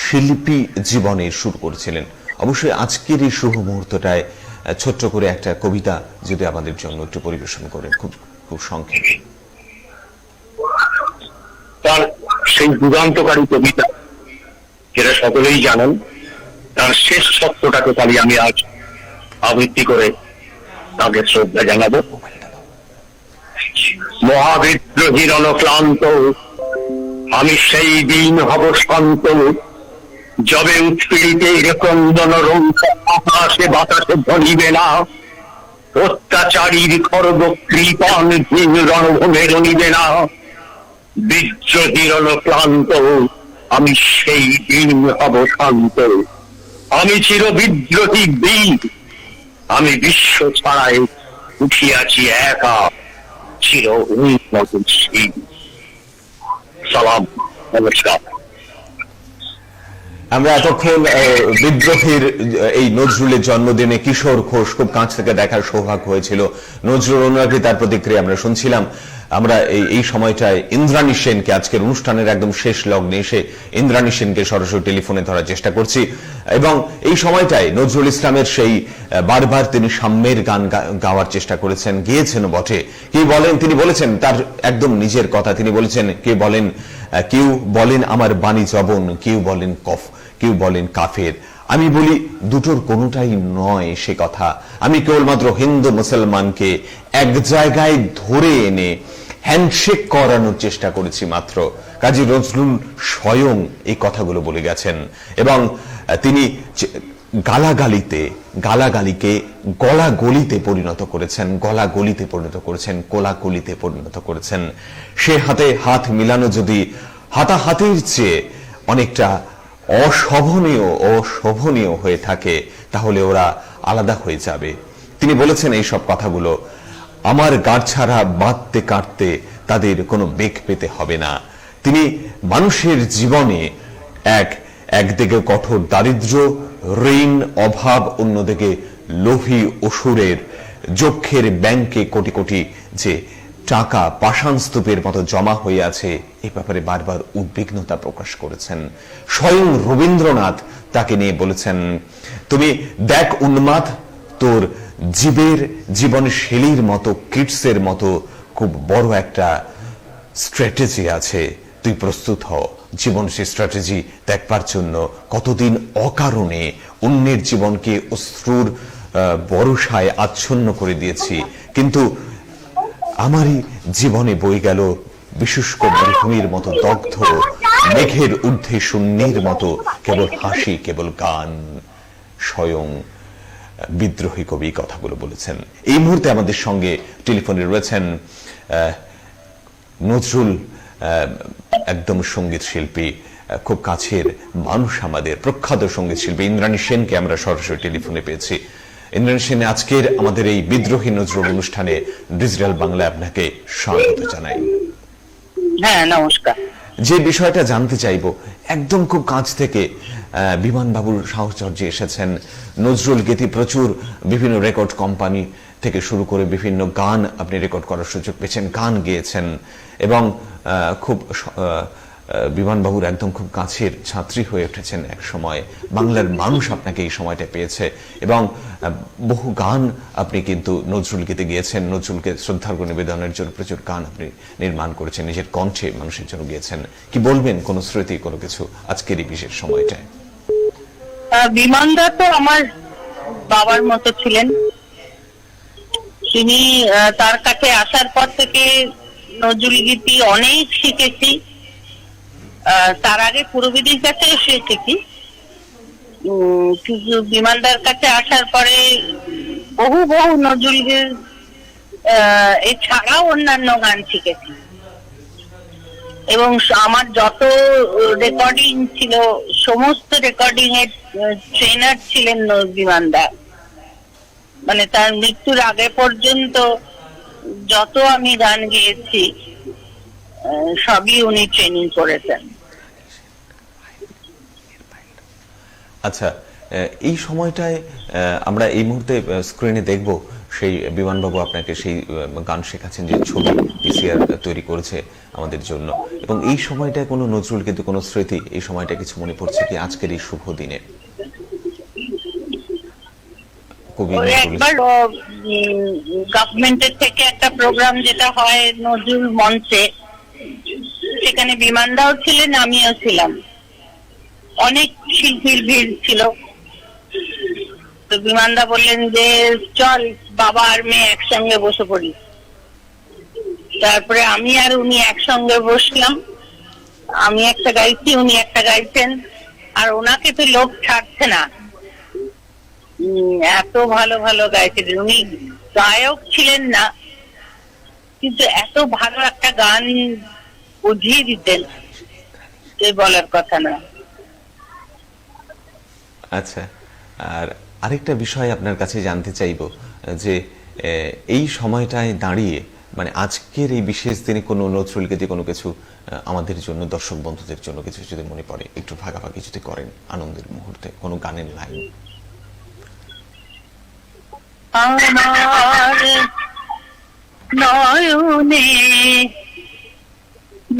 Speaker 1: শিল্পী জীবনে শুরু করেছিলেন। অবশ্যই আজকের এই শুভ মুহূর্তটায় ছোট্ট করে একটা কবিতা যদি আমাদের জন্য একটু পরিবেশন করেন, খুব খুব সংক্ষেপে।
Speaker 7: তার সেই যুগান্তকারী কবিতা যেটা সকলেই জানেন, তার শেষ সত্যটাকে খালি আমি আজ আবৃত্তি করে তাকে শ্রদ্ধা জানাবো। মহাবিদ্রোহীর অনক্লান্ত আমি সেই দিন হব শান্ত, যবে উৎপীড়িতের ক্রন্দন রৌদ্র আকাশে বাতাসে ধ্বনিবে না, অত্যাচারীর খড়গ কৃপান রণভূমে রণিবে না। বিদ্রোহীর অনক্লান্ত আমি সেই দিন হব শান্ত, আমি চির বিদ্রোহী বীর, আমি বিশ্ব ছাড়াই উঠিয়াছি একা, চির উন্নতশীল। সালাম, নমস্কার।
Speaker 1: আমরা এতক্ষণ বিদ্রোহীর এই নজরুলের জন্মদিনে কিশোর ঘোষ খুব কাছ থেকে দেখার সৌভাগ্য হয়েছিল। নজরুল অনুরাগী তার প্রতিক্রিয়া আমরা শুনছিলাম। আমরা এই সময়টায় ইন্দ্রাণী সেনকে, আজকের অনুষ্ঠানের একদম শেষ লগ্নে এসে ইন্দ্রাণী সেনকে সরাসরি টেলিফোনে ধরার চেষ্টা করছি, এবং এই সময়টায় নজরুল ইসলামের সেই বারবার তিনি সাম্যের গান গাওয়ার চেষ্টা করেছেন, গিয়েছেন বটে। কি বলেন তিনি, বলেছেন তার একদম নিজের কথা, তিনি বলেছেন কেউ বলেন আমার বাণী জবন, কেউ বলেন কেউ বলেন কাফের, আমি বলি দুটোর কোনোটাই নয় সে কথা, আমি কেবলমাত্র হিন্দু মুসলমানকে এক জায়গায় ধরে এনে হ্যান্ডশেক করানোর চেষ্টা করেছি মাত্র। কাজী নজরুল স্বয়ং এই কথাগুলো বলে গেছেন, এবং তিনি গালাগালিকে গলাগলিতে পরিণত করেছেন, কোলাকুলিতে পরিণত করেছেন। সে হাতে হাত মিলানো যদি হাতাহাতির চেয়ে অনেকটা অশোভনীয় হয়ে থাকে, তাহলে ওরা আলাদা হয়ে যাবে। তিনি বলেছেন এই সব কথাগুলো, আমার গাঁট ছাড়া বাঁধতে কাটতে তাদের কোনো বেগ পেতে হবে না। তিনি মানুষের জীবনে একদিকে কঠোর দারিদ্র্য, ঋণ, অভাব, অন্যদিকে লোভী অসুরের যক্ষের ব্যাংকে কোটি কোটি যে টাকা পাষাণ স্তূপের মতো জমা হয়ে আছে, এই ব্যাপারে বারবার উদ্বিগ্নতা প্রকাশ করেছেন। স্বয়ং রবীন্দ্রনাথ তাকে নিয়ে বলেছেন, তুমি দেখ উন্মাদ, তোর জীবনের শৈলীর মতো, কিডসের মতো খুব বড় একটা স্ট্র্যাটেজি আছে, তুই প্রস্তুত হ জীবন সে স্ট্র্যাটেজি দেখবার জন্য। কতদিন অকারণে অন্যের জীবনকে অশ্রুর বর্ষায় আচ্ছন্ন করে দিয়েছি, কিন্তু আমারই জীবনে বয়ে গেল বিশুষ্ক মরুভূমির মতো দগ্ধ, মেঘের ঊর্ধ্বে শূন্যের মতো কেবল হাসি, কেবল গান। স্বয়ং বিদ্রোহী কবি কথাগুলো বলেছেন। এই মুহূর্তে আমাদের সঙ্গে টেলিফোনে রয়েছেন নজরুল একদম সঙ্গীত শিল্পী, খুব কাছের মানুষ, আমাদের প্রখ্যাত সঙ্গীত শিল্পী ইন্দ্রাণী সেনকে আমরা সরাসরি টেলিফোনে পেয়েছি। ইন্দ্রাণী সেন, আজকের আমাদের এই বিদ্রোহী নজরুল অনুষ্ঠানে ডিজিটাল বাংলায় আপনাকে স্বাগত জানাই।
Speaker 2: হ্যাঁ, নমস্কার।
Speaker 1: যে বিষয়টা জানতে চাইব, একদম খুব কাছ থেকে বিমান বাবুর সাহচর্যে এসেছেন, নজরুল গীতি প্রচুর বিভিন্ন রেকর্ড কোম্পানি থেকে শুরু করে বিভিন্ন গান আপনি রেকর্ড করার সুযোগ পেয়েছেন, গান গেয়েছেন, এবং খুব বিমানবাবুর একদম খুব কাছের ছাত্রী হয়ে উঠেছেন এক সময়। বাংলার মানুষ আপনাকে এই সময়টা পেয়েছে, এবং বহু গান আপনি কিন্তু নজরুল গীতে গিয়েছেন, নজরুলকে শ্রদ্ধার্ঘ্য নিবেদনের জন্য প্রচুর গান আপনি নির্মাণ করেছেন, নিজের কণ্ঠে মানুষের জন্য গিয়েছেন। কি বলবেন, কোনো স্মৃতি, কোনো কিছু আজকের এই বিশেষ সময়টায়?
Speaker 2: বিমানদা তো আমার বাবার মতো ছিলেন। তিনি তার কাছে আসার পর থেকে নজরুল গীতি অনেক শিখেছি। তার আগে পুরোবিদির কাছে শিখেছি, কিন্তু বিমানদার কাছে আসার পরে বহু নজরুল এছাড়াও অন্যান্য গান শিখেছি, এবং আমার যত রেকর্ডিং ছিল সমস্ত রেকর্ডিং এর ট্রেনার ছিলেন বিমানদা। মানে তার মৃত্যুর আগে পর্যন্ত যত আমি গান গেয়েছি সবই উনি ট্রেনিং করেছেন।
Speaker 1: আচ্ছা, এই সময়টায় আমরা এই মুহূর্তে স্ক্রিনে দেখব সেই বিমানবাবু আপনাকে সেই গান শেখাচ্ছেন, যে ছবি পিসিআর তৈরি করেছে আমাদের জন্য, এবং এই সময়টায় কোনো নজরুল কিন্তু কোনো স্মৃতি এই সময়টা কিছু মনে পড়ছে কি আজকের এই শুভ দিনে? কবি
Speaker 2: ওই
Speaker 1: নজরুল
Speaker 2: একবার গভর্নমেন্টের থেকে একটা প্রোগ্রাম যেটা হয় নজরুল মঞ্চে, সেখানে বিমানদাও ছিলেন, আমিও ছিলাম, অনেক শিল্পীর ভিড় ছিল। তো বিমানদা বললেন যে চল বাবা আর মেয়ে একসঙ্গে বসে পড়ি। তারপরে আমি আর উনি একসঙ্গে বসলাম, আমি একটা গাইছি, উনি একটা গাইছেন, আর ওনাকে তো লোক ছাড়ছে না, এত ভালো ভালো গাইছিলেন। উনি গায়ক ছিলেন না, কিন্তু এত ভালো একটা গান বুঝিয়ে দিতেন যে বলার কথা না।
Speaker 1: আচ্ছা, আর আরেকটা বিষয় আপনার কাছে জানতে চাইব যে এই সময়টায় দাঁড়িয়ে মানে আজকের এই বিশেষ দিনে কোনো নজরুলকে দিয়ে কোনো কিছু আমাদের জন্য, দর্শক বন্ধুদের জন্য কিছু যদি মনে পড়ে, একটু ভাগাভাগি যদি করেন আনন্দের মুহূর্তে কোনো গানের লাইন।
Speaker 2: আমার নয়নে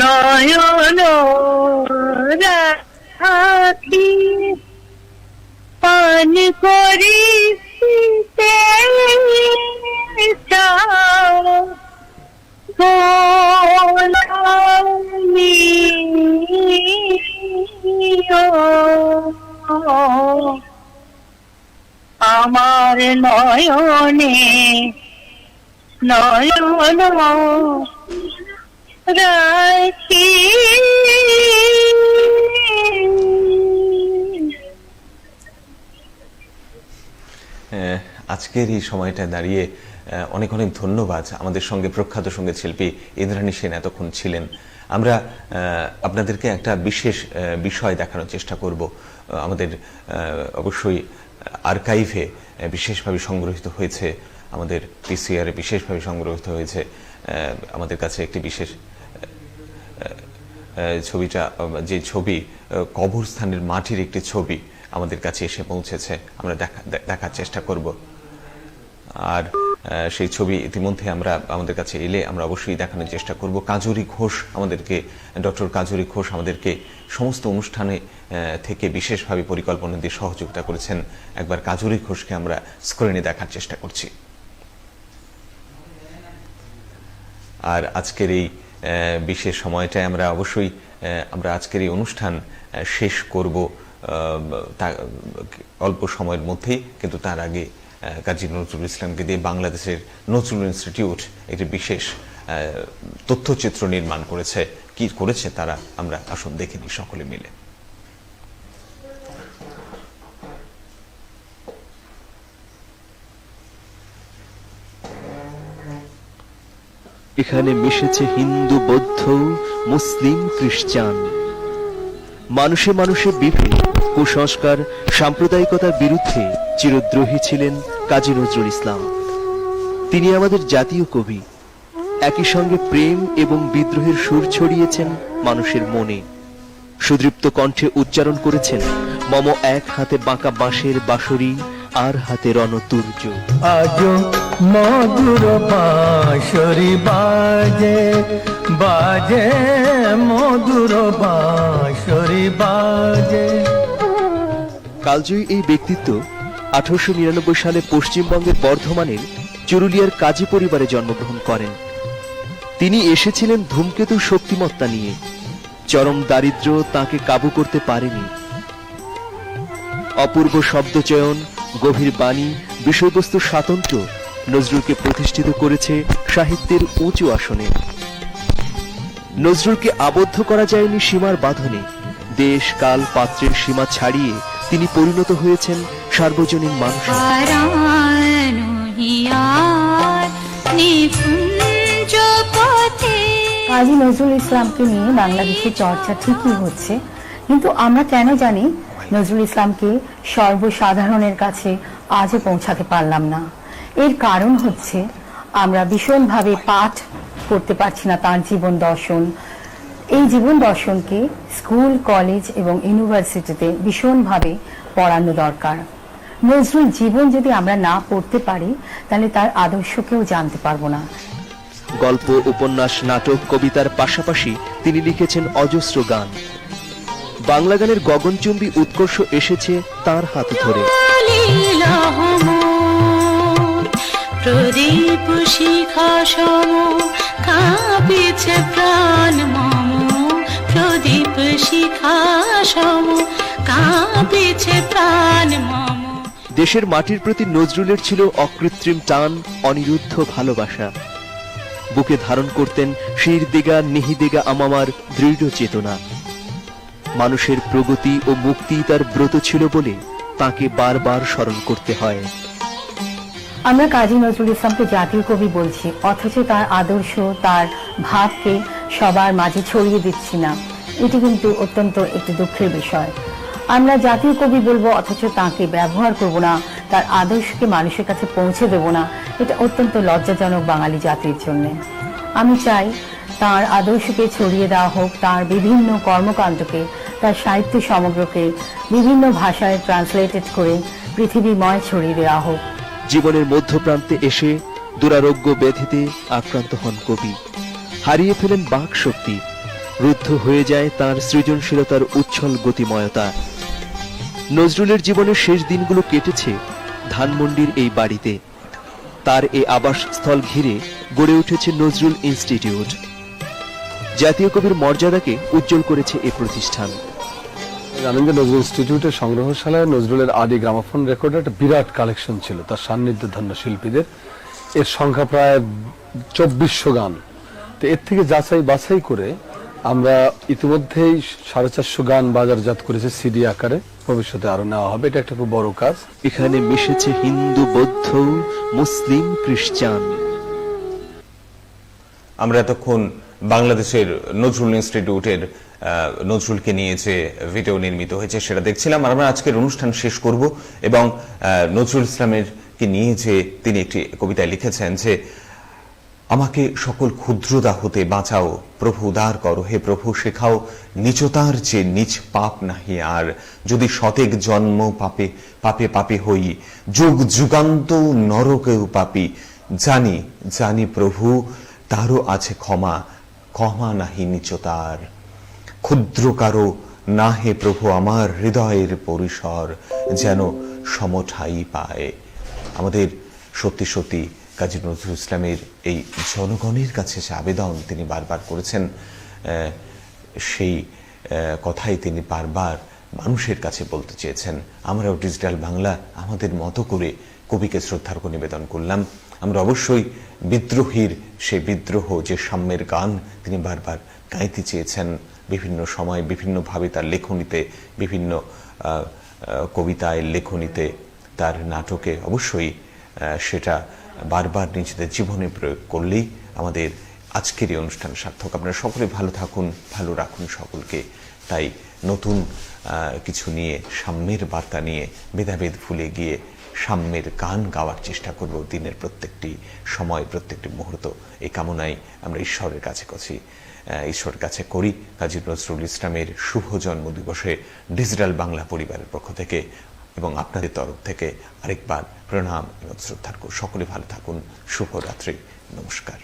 Speaker 2: নয়ন রাখি পান করিতে চাও গোলামি আমার নয়নে নয়ন রাখি।
Speaker 1: আজকের এই সময়টা দাঁড়িয়ে অনেক অনেক ধন্যবাদ। আমাদের সঙ্গে প্রখ্যাত সঙ্গীত শিল্পী ইন্দ্রাণী সেন এতক্ষণ ছিলেন। আমরা আপনাদেরকে একটা বিশেষ বিষয় দেখানোর চেষ্টা করব। আমাদের অবশ্যই আর্কাইভে বিশেষভাবে সংগ্রহীত হয়েছে, আমাদের পিসিআর বিশেষভাবে সংগ্রহীত হয়েছে আমাদের কাছে একটি বিশেষ ছবিটা, যে ছবি কবরস্থানের মাটির একটি ছবি আমাদের কাছে এসে পৌঁছেছে, আমরা দেখার চেষ্টা করব। আর সেই ছবি ইতিমধ্যে আমাদের কাছে এলে আমরা অবশ্যই দেখানোর চেষ্টা করব। কাজরি ঘোষ আমাদেরকে, ডক্টর কাজরি ঘোষ আমাদেরকে সমস্ত অনুষ্ঠানে থেকে বিশেষভাবে পরিকল্পনা দিয়ে সহযোগিতা করেছেন। একবার কাজরি ঘোষকে আমরা স্ক্রিনে দেখার চেষ্টা করছি। আর আজকের এই বিশেষ সময়টায় আমরা অবশ্যই আমরা আজকের এই অনুষ্ঠান শেষ করব অল্প সময়ের মধ্যেই, কিন্তু তার আগে কাজী নজরুল ইসলামকে দিয়ে বাংলাদেশের নজরুল ইনস্টিটিউট একটি বিশেষ তথ্যচিত্র নির্মাণ করেছে। কি করেছে তারা, আমরা আসুন দেখে নিই সকলে মিলে।
Speaker 3: এখানে মিশেছে হিন্দু, বৌদ্ধ, মুসলিম, খ্রিস্টান। মানুষে মানুষে বিভেদ, কুসংস্কার, সাম্প্রদায়িকতার বিরুদ্ধে চিরদ্রোহী ছিলেন কাজী নজরুল ইসলাম। তিনি আমাদের জাতীয় কবি। একই সঙ্গে প্রেম এবং বিদ্রোহের সুর ছড়িয়েছেন মানুষের মনে। সুদৃপ্ত কণ্ঠে উচ্চারণ করেছেন, মম এক হাতে বাঁকা বাঁশের বাঁশরি, আর হাতে রণতুর্য।
Speaker 4: আজ মধুর বাঁশরি বাজে বাজে, মধুর বাঁশরি বাজে।
Speaker 3: কালজয়ী এই ব্যক্তিত্ব 1899 সালে পশ্চিমবঙ্গের বর্ধমানের চুরুলিয়ার কাজী পরিবারে জন্মগ্রহণ করেন। তিনি এসেছিলেন ধূমকেতুর শক্তিমত্তা নিয়ে। চরম দারিদ্র্য তাকে কাবু করতে পারেনি। অপূর্ব শব্দচয়ন, গভীর বাণী, বিষয়বস্তু স্বাতন্ত্র্য নজরুলকে প্রতিষ্ঠিত করেছে সাহিত্যের উঁচু আসনে। নজরুলকে আবদ্ধ করা যায়নি সীমার বাঁধনে। দেশ, কাল, পাত্রের সীমা ছাড়িয়ে তিনি পরিণত হয়েছেন সার্বজনীন মানুষে।
Speaker 5: কাজী নজরুল ইসলামকে নিয়ে বাংলাদেশে চর্চা ঠিকই হচ্ছে, কিন্তু আমরা কেন জানি নজরুল ইসলামকে সর্বসাধারণের কাছে আজও পৌঁছাতে পারলাম না। এর কারণ হচ্ছে আমরা ভীষণভাবে পাঠ করতে পারছি না তার জীবন দর্শন, এই জীবন দর্শনকে স্কুল, কলেজ এবং ইউনিভার্সিটিতে ভীষণভাবে পড়ানো দরকার। নজরুল জীবন যদি আমরা না পড়তে পারি তাহলে তার আদর্শকেও জানতে পারবো না।
Speaker 3: গল্প, উপন্যাস, নাটক, কবিতার পাশাপাশি তিনি লিখেছেন অজস্র গান। বাংলা গানের গগনচুম্বী উৎকর্ষ এসেছে তার হাত ধরে।
Speaker 6: প্রদীপ শিখা সম কাঁপিছে প্রাণ মম, প্রদীপ শিখা সম কাঁপিছে প্রাণ মম।
Speaker 3: দেশের মাটির প্রতি নজরুলের ছিল অকৃত্রিম টান, অনিরুদ্ধ ভালোবাসা। বুকে ধারণ করতেন শির দিগা নিহিদিগা আমামার দৃঢ় চেতনা। মানুষের প্রগতি ও মুক্তি তার ব্রত ছিল বলে তাকে বারবার স্মরণ করতে হয়।
Speaker 5: আমরা কাজী নজরুল ইসলামকে জাতীয় কবি বলছি, অথচ তার আদর্শ, তার ভাবকে সবার মাঝে ছড়িয়ে দিচ্ছি না। এটি কিন্তু অত্যন্ত একটি দুঃখের বিষয়। আমরা জাতীয় কবি বলবো অথচ তাকে ব্যবহার করব না, তার আদর্শকে মানুষের কাছে পৌঁছে দেব না। এটা অত্যন্ত লজ্জাজনক বাঙালি জাতির জন্য। আমি চাই তার আদর্শকে ছড়িয়ে দেওয়া হোক, তার বিভিন্ন কর্মকাণ্ডকে, তার সাহিত্য সমগ্রকে বিভিন্ন ভাষায় ট্রান্সলেটেড করে পৃথিবীময় ছড়িয়ে দেওয়া হোক।
Speaker 3: জীবনের মধ্যপ্রান্তে এসে দুরারোগ্য ব্যাধিতে আক্রান্ত হন কবি। হারিয়ে ফেলেন বাক শক্তি, রুদ্ধ হয়ে যায় তার সৃজনশীলতার উচ্ছল গতিময়তা। নজরুলের জীবনের শেষ দিনগুলো কেটেছে ধানমন্ডির এই বাড়িতে। তার এই আবাসস্থল ঘিরে গড়ে উঠেছে নজরুল ইনস্টিটিউট। জাতীয় কবির মর্যাদাকে উজ্জ্বল করেছে এই প্রতিষ্ঠান।
Speaker 8: জানেন যে নজরুল ইনস্টিটিউটের সংগ্রহশালায় নজরুলের আদি গ্রামাফোন রেকর্ডের একটা বিরাট কালেকশন ছিল, তার সান্নিধ্য ধন্য শিল্পীদের। এর সংখ্যা প্রায় 2400 গান। তো এর থেকে যাচাই বাছাই করে আমরা ইতিমধ্যেই 450 গান বাজারজাত করেছে সিডি আকারে, ভবিষ্যতে আরো নেওয়া হবে। এটা একটা খুব বড় কাজ।
Speaker 3: এখানে মিশেছে হিন্দু, বৌদ্ধ, মুসলিম, খ্রিস্টান।
Speaker 1: আমরা এতক্ষণ বাংলাদেশের নজরুল ইনস্টিটিউটের নজরুলকে নিয়ে যে ভিডিও নির্মিত হয়েছে সেটা দেখছিলাম। আর আমরা আজকের অনুষ্ঠান শেষ করব এবং নজরুল ইসলামের কে নিয়ে যে তিনি একটি কবিতায় লিখেছেন যে, আমাকে সকল ক্ষুদ্রতা হতে বাঁচাও, প্রভু উদার করো, হে প্রভু শেখাও নিচতার যে নিজ পাপ নাহি আর, যদি শতেক জন্ম পাপে পাপে পাপে হই, যুগ যুগান্ত নরকেও পাপী, জানি জানি প্রভু তারও আছে ক্ষমা, ক্ষমা নাহি নিচতার। ক্ষুদ্র কারো না হে প্রভু আমার হৃদয়ের পরিসর, যেন সমঠাই পায়। আমাদের সত্যি সত্যি কাজী নজরুল ইসলামের এই জনগণের কাছে যে আবেদন তিনি বারবার করেছেন, সেই কথাই তিনি বারবার মানুষের কাছে বলতে চেয়েছেন। আমরাও ডিজিটাল বাংলা আমাদের মতো করে কবিকে শ্রদ্ধার্ঘ্য নিবেদন করলাম। আমরা অবশ্যই বিদ্রোহীর সেই বিদ্রোহ, যে সাম্যের গান তিনি বারবার গাইতে চেয়েছেন বিভিন্ন সময়, বিভিন্নভাবে তার লেখনীতে, বিভিন্ন কবিতায়, লেখনীতে, তার নাটকে, অবশ্যই সেটা বারবার নিজেদের জীবনে প্রয়োগ করলেই আমাদের আজকের এই অনুষ্ঠান সার্থক। আপনারা সকলে ভালো থাকুন, ভালো রাখুন সকলকে। তাই নতুন কিছু নিয়ে, সাম্যের বার্তা নিয়ে, ভেদাভেদ ভুলে গিয়ে সাম্যের গান গাওয়ার চেষ্টা করব দিনের প্রত্যেকটি সময়, প্রত্যেকটি মুহূর্ত। এই কামনাই আমরা ঈশ্বরের কাছে করি। কাজী নজরুল ইসলামের শুভ জন্ম দিবসে ডিজিটাল বাংলা পরিবারের পক্ষ থেকে এবং আপনাদের তরফ থেকে আরেকবার প্রণাম এবং শ্রদ্ধার্ঘ্য। সকলে ভালো থাকুন। শুভরাত্রি। নমস্কার।